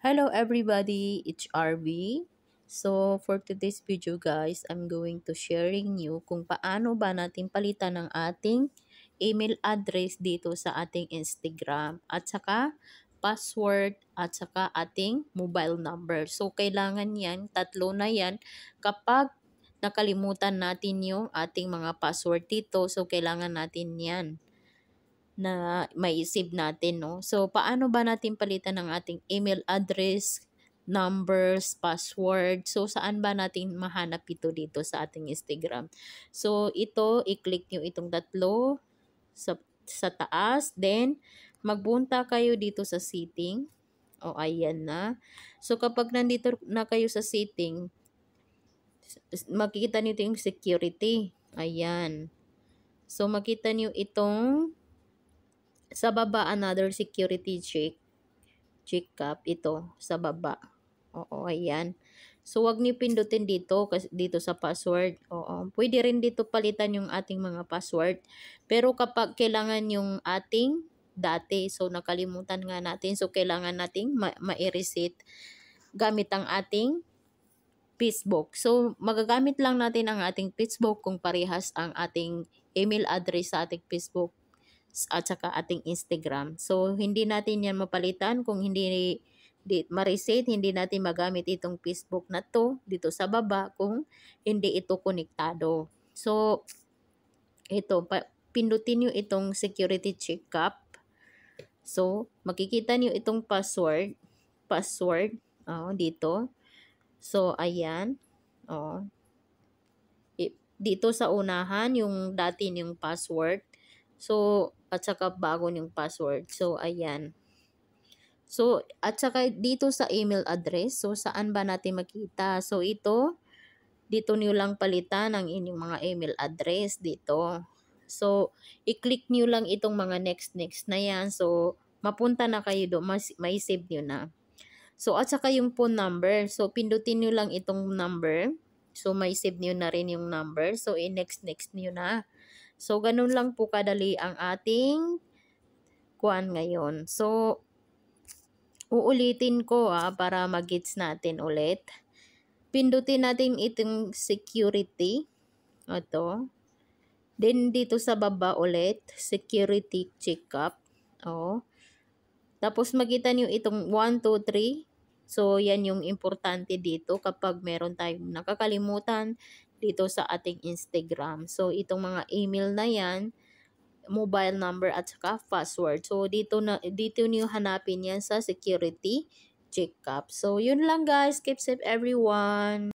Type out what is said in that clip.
Hello everybody, it's RV. So for today's video guys, I'm going to sharing you kung paano ba natin palitan ang ating email address dito sa ating Instagram at saka password at saka ating mobile number. So kailangan yan, tatlo na yan kapag nakalimutan natin yung ating mga password dito. So kailangan natin yan na mai-save natin, no? So, paano ba natin palitan ang ating email address, numbers, password? So, saan ba natin mahanap ito dito sa ating Instagram? So, ito, i-click nyo itong tatlo sa taas. Then, magbunta kayo dito sa setting. O, ayan na. So, kapag nandito na kayo sa setting, makikita nyo ito yung security. Ayan. So, makita nyo itong sa baba, another security check up ito sa baba. Oo, ayan. So, wag niyo pindutin dito kasi dito sa password. Oo, pwede rin dito palitan yung ating mga password. Pero kapag kailangan yung ating dati, so nakalimutan nga natin, so kailangan nating ma-reset gamit ang ating Facebook. So, magagamit lang natin ang ating Facebook kung parehas ang ating email address sa ating Facebook at saka ating Instagram. So, hindi natin yan mapalitan kung hindi ma-reset, hindi natin magamit itong Facebook na to dito sa baba kung hindi ito konektado. So, ito, pindutin nyo itong security checkup. So, makikita nyo itong password, dito. So, ayan, dito sa unahan, yung dati yung password. So, at saka bago yung password. So, ayan. So, at saka dito sa email address, so saan ba natin makita? So, dito nyo lang palitan ang inyong mga email address dito. So, i-click nyo lang itong mga next na yan. So, mapunta na kayo doon, may save nyo na. So, at saka yung phone number. So, pindutin nyo lang itong number. So, may save nyo na rin yung number. So, next nyo na. So, ganun lang po kadali ang ating kuan ngayon. So, uulitin ko para mag-gets natin ulit. Pindutin natin itong security. Ito. Then, dito sa baba ulit, security checkup. Tapos, makita nyo itong 1, 2, 3. So, yan yung importante dito kapag meron tayong nakakalimutan dito sa ating Instagram. So, itong mga email na yan, mobile number at saka password. So, dito niyo hanapin yan sa security checkup. So, yun lang guys. Keep safe everyone.